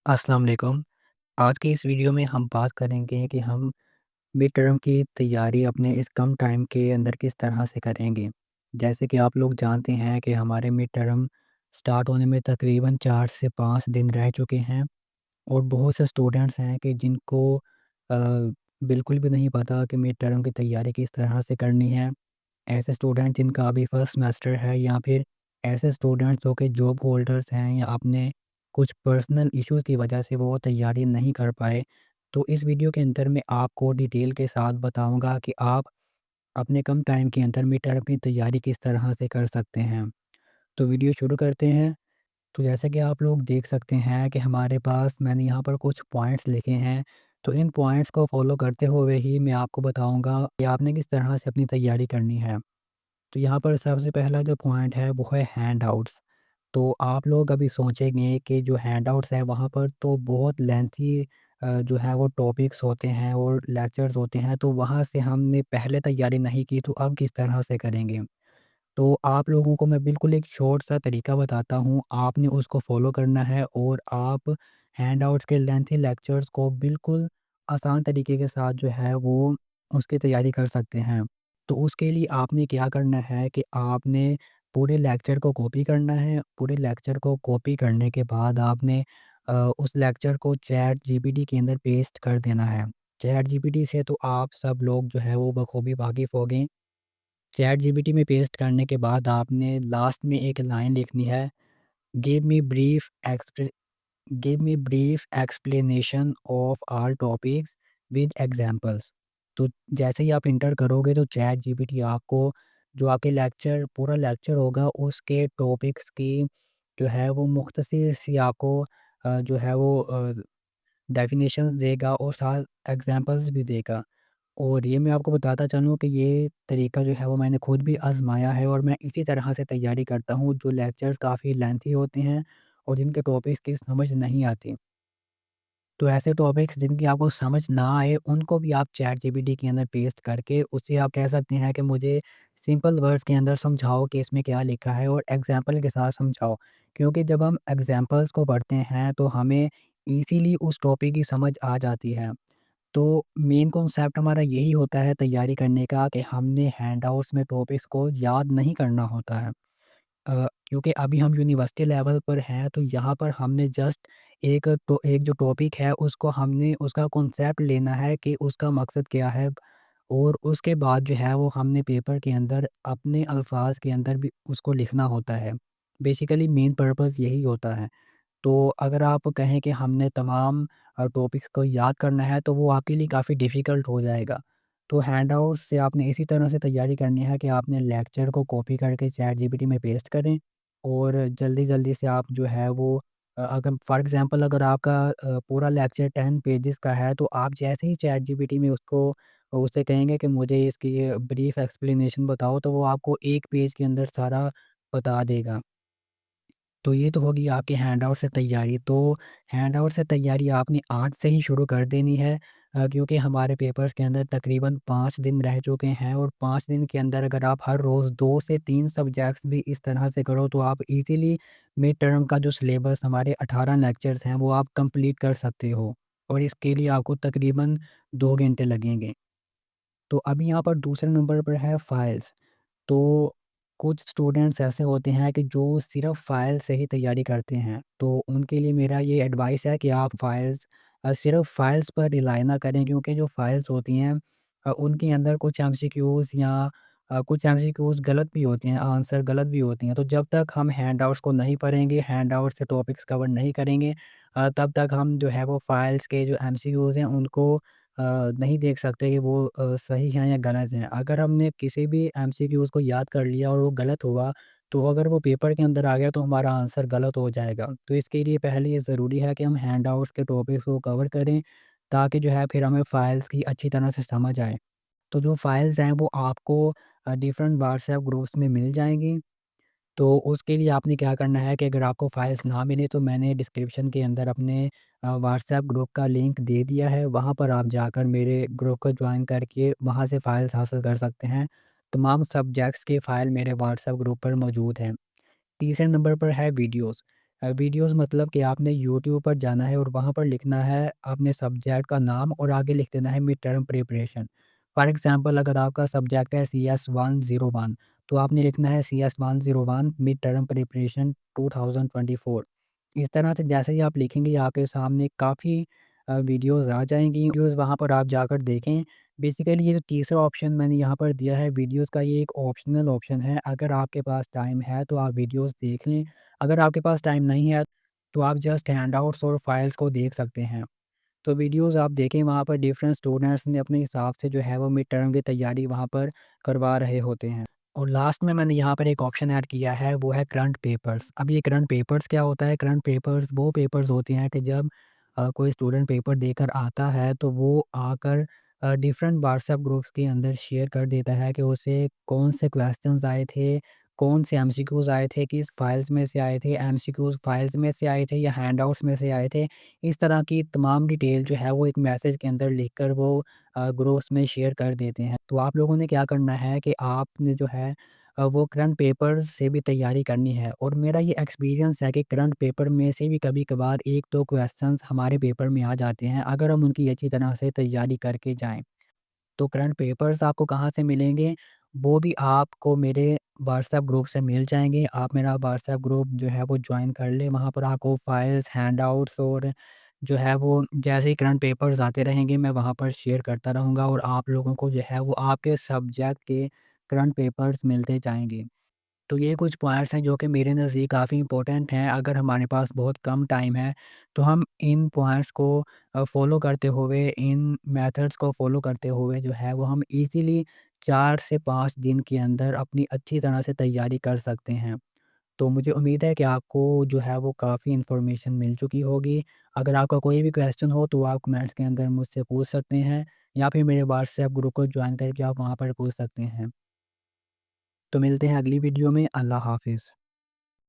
अस्सलाम वालेकुम। आज की इस वीडियो में हम बात करेंगे कि हम मिड टर्म की तैयारी अपने इस कम टाइम के अंदर किस तरह से करेंगे। जैसे कि आप लोग जानते हैं कि हमारे मिड टर्म स्टार्ट होने में तकरीबन 4 से 5 दिन रह चुके हैं और बहुत से स्टूडेंट्स हैं कि जिनको बिल्कुल भी नहीं पता कि मिड टर्म की तैयारी किस तरह से करनी है। ऐसे स्टूडेंट जिनका अभी फर्स्ट सेमेस्टर है या फिर ऐसे स्टूडेंट्स जो कि जॉब होल्डर्स हैं या अपने कुछ पर्सनल इश्यूज़ की वजह से वो तैयारी नहीं कर पाए। तो इस वीडियो के अंदर मैं आपको डिटेल के साथ बताऊंगा कि आप अपने कम टाइम के अंदर मिड टर्म की तैयारी किस तरह से कर सकते हैं। तो वीडियो शुरू करते हैं। तो जैसे कि आप लोग देख सकते हैं कि हमारे पास मैंने यहाँ पर कुछ पॉइंट्स लिखे हैं। तो इन पॉइंट्स को फॉलो करते हुए ही मैं आपको बताऊंगा कि आपने किस तरह से अपनी तैयारी करनी है। तो यहाँ पर सबसे पहला जो पॉइंट है वो है हैंडआउट्स। तो आप लोग अभी सोचेंगे कि जो हैंडआउट्स है वहाँ पर तो बहुत लेंथी जो है वो टॉपिक्स होते हैं और लेक्चर्स होते हैं, तो वहाँ से हमने पहले तैयारी नहीं की तो अब किस तरह से करेंगे। तो आप लोगों को मैं बिल्कुल एक शॉर्ट सा तरीका बताता हूँ, आपने उसको फॉलो करना है और आप हैंडआउट्स के लेंथी लेक्चर्स को बिल्कुल आसान तरीके के साथ जो है वो उसकी तैयारी कर सकते हैं। तो उसके लिए आपने क्या करना है कि आपने पूरे लेक्चर को कॉपी करना है। पूरे लेक्चर को कॉपी करने के बाद आपने उस लेक्चर को चैट जीपीटी के अंदर पेस्ट कर देना है। चैट जीपीटी से तो आप सब लोग जो है वो बखूबी वाकिफ़ हो गए। चैट जीपीटी में पेस्ट करने के बाद आपने लास्ट में एक लाइन लिखनी है, give me brief explain give me brief explanation of all topics with examples. तो जैसे ही आप इंटर करोगे तो चैट जीपीटी आपको जो आपके लेक्चर पूरा लेक्चर होगा उसके टॉपिक्स की जो है वो मुख्तसर सी आपको जो है वो डेफिनेशंस देगा और साथ एग्जांपल्स भी देगा। और ये मैं आपको बताता चलूँ कि ये तरीका जो है वो मैंने खुद भी आज़माया है और मैं इसी तरह से तैयारी करता हूँ। जो लेक्चर्स काफ़ी लेंथी होते हैं और जिनके टॉपिक्स की समझ नहीं आती, तो ऐसे टॉपिक्स जिनकी आपको समझ ना आए उनको भी आप चैट जीपीटी के अंदर पेस्ट करके उससे आप कह सकते हैं कि मुझे सिंपल वर्ड्स के अंदर समझाओ कि इसमें क्या लिखा है और एग्जांपल के साथ समझाओ। क्योंकि जब हम एग्जांपल्स को पढ़ते हैं तो हमें ईज़िली उस टॉपिक की समझ आ जाती है। तो मेन कॉन्सेप्ट हमारा यही होता है तैयारी करने का कि हमने हैंडआउट्स में टॉपिक्स को याद नहीं करना होता है। क्योंकि अभी हम यूनिवर्सिटी लेवल पर हैं तो यहाँ पर हमने जस्ट एक जो टॉपिक है उसको हमने उसका कॉन्सेप्ट लेना है कि उसका मकसद क्या है और उसके बाद जो है वो हमने पेपर के अंदर अपने अल्फाज के अंदर भी उसको लिखना होता है। बेसिकली मेन पर्पस यही होता है। तो अगर आप कहें कि हमने तमाम टॉपिक्स को याद करना है तो वो आपके लिए काफ़ी डिफ़िकल्ट हो जाएगा। तो हैंडआउट से आपने इसी तरह से तैयारी करनी है कि आपने लेक्चर को कॉपी करके चैट जीपीटी में पेस्ट करें और जल्दी-जल्दी से आप जो है वो अगर फॉर एग्ज़ाम्पल अगर आपका पूरा लेक्चर 10 पेजेज़ का है तो आप जैसे ही चैट जीपीटी में उससे कहेंगे कि मुझे इसकी ब्रीफ़ एक्सप्लेनेशन बताओ तो वो आपको 1 पेज के अंदर सारा बता देगा। तो ये तो होगी आपकी हैंडआउट से तैयारी। तो हैंडआउट से तैयारी आपने आज से ही शुरू कर देनी है, क्योंकि हमारे पेपर्स के अंदर तकरीबन 5 दिन रह चुके हैं और 5 दिन के अंदर अगर आप हर रोज़ 2 से 3 सब्जेक्ट्स भी इस तरह से करो तो आप इज़िली मिड टर्म का जो सिलेबस हमारे 18 लेक्चर्स हैं वो आप कंप्लीट कर सकते हो और इसके लिए आपको तकरीबन 2 घंटे लगेंगे। तो अभी यहाँ पर दूसरे नंबर पर है फाइल्स। तो कुछ स्टूडेंट्स ऐसे होते हैं कि जो सिर्फ़ फ़ाइल से ही तैयारी करते हैं, तो उनके लिए मेरा ये एडवाइस है कि आप सिर्फ़ फ़ाइल्स पर रिलाय ना करें, क्योंकि जो फ़ाइल्स होती हैं उनके अंदर कुछ एमसीक्यूज़ या कुछ एमसीक्यूज़ गलत भी होती हैं, आंसर गलत भी होती हैं। तो जब तक हम हैंडआउट्स को नहीं पढ़ेंगे, हैंडआउट से टॉपिक्स कवर नहीं करेंगे, तब तक हम जो है वो फ़ाइल्स के जो एमसीक्यूज़ हैं उनको नहीं देख सकते कि वो सही हैं या गलत हैं। अगर हमने किसी भी एमसीक्यूज़ को याद कर लिया और वो गलत हुआ, तो अगर वो पेपर के अंदर आ गया तो हमारा आंसर गलत हो जाएगा। तो इसके लिए पहले ये ज़रूरी है कि हम हैंडआउट्स के टॉपिक्स को कवर करें, ताकि जो है फिर हमें फ़ाइल्स की अच्छी तरह से समझ आए। तो जो फ़ाइल्स हैं वो आपको डिफरेंट व्हाट्सएप ग्रुप्स में मिल जाएँगी। तो उसके लिए आपने क्या करना है कि अगर आपको फ़ाइल्स ना मिले तो मैंने डिस्क्रिप्शन के अंदर अपने व्हाट्सएप ग्रुप का लिंक दे दिया है। वहाँ पर आप जाकर मेरे ग्रुप को जॉइन करके वहाँ से फ़ाइल्स हासिल कर सकते हैं। तमाम सब्जेक्ट्स के फ़ाइल मेरे व्हाट्सएप ग्रुप पर मौजूद हैं। तीसरे नंबर पर है वीडियोज़। वीडियोज़ मतलब कि आपने यूट्यूब पर जाना है और वहाँ पर लिखना है अपने सब्जेक्ट का नाम और आगे लिख देना है mid term preparation. For example अगर आपका सब्जेक्ट है CS 101 तो आपने लिखना है CS 101 मिड टर्म प्रिपरेशन 2024। इस तरह से जैसे ही आप लिखेंगे आपके सामने काफ़ी वीडियोज़ आ जाएँगी, वीडियोज़ वहाँ पर आप जाकर देखें। बेसिकली ये जो तीसरा ऑप्शन मैंने यहाँ पर दिया है वीडियोज़ का, ये एक ऑप्शनल ऑप्शन है। अगर आपके पास टाइम है तो आप वीडियोज़ देख लें, अगर आपके पास टाइम नहीं है तो आप जस्ट हैंडआउट्स और फाइल्स को देख सकते हैं। तो वीडियोज़ आप देखें, वहाँ पर डिफरेंट स्टूडेंट्स ने अपने हिसाब से जो है वो मिड टर्म की तैयारी वहाँ पर करवा रहे होते हैं। और लास्ट में मैंने यहाँ पर एक ऑप्शन ऐड किया है, वो है करंट पेपर्स। अब ये करंट पेपर्स क्या होता है? करंट पेपर्स वो पेपर्स होते हैं कि जब कोई स्टूडेंट पेपर देकर आता है तो वो आकर डिफरेंट व्हाट्सएप ग्रुप्स के अंदर शेयर कर देता है कि उसे कौन से क्वेश्चंस आए थे, कौन से एमसीक्यूज़ आए थे, किस फाइल्स में से आए थे, एमसीक्यूज़ फाइल्स में से आए थे या हैंडआउट्स में से आए थे। इस तरह की तमाम डिटेल जो है वो एक मैसेज के अंदर लिखकर वो ग्रुप्स में शेयर कर देते हैं। तो आप लोगों ने क्या करना है कि आपने जो है वो करंट पेपर से भी तैयारी करनी है। और मेरा ये एक्सपीरियंस है कि करंट पेपर में से भी कभी-कभार 1-2 क्वेश्चंस हमारे पेपर में आ जाते हैं, अगर हम उनकी अच्छी तरह से तैयारी करके जाएँ। तो करंट पेपर्स आपको कहाँ से मिलेंगे? वो भी आपको मेरे व्हाट्सएप ग्रुप से मिल जाएँगे। आप मेरा व्हाट्सएप ग्रुप जो है वो जॉइन कर लें, वहाँ पर आपको फाइल्स, हैंडआउट्स और जो है वो जैसे ही करंट पेपर्स आते रहेंगे मैं वहाँ पर शेयर करता रहूँगा और आप लोगों को जो है वो आपके सब्जेक्ट के करंट पेपर्स मिलते जाएँगे। तो ये कुछ पॉइंट्स हैं जो कि मेरे नज़दीक काफ़ी इम्पोर्टेंट हैं। अगर हमारे पास बहुत कम टाइम है, तो हम इन पॉइंट्स को फ़ॉलो करते हुए, इन मेथड्स को फ़ॉलो करते हुए जो है वो हम ईज़िली 4 से 5 दिन के अंदर अपनी अच्छी तरह से तैयारी कर सकते हैं। तो मुझे उम्मीद है कि आपको जो है वो काफ़ी इन्फॉर्मेशन मिल चुकी होगी। अगर आपका कोई भी क्वेश्चन हो तो आप कमेंट्स के अंदर मुझसे पूछ सकते हैं या फिर मेरे व्हाट्सएप ग्रुप को जॉइन करके आप वहाँ पर पूछ सकते हैं। तो मिलते हैं अगली वीडियो में। अल्लाह हाफ़िज़।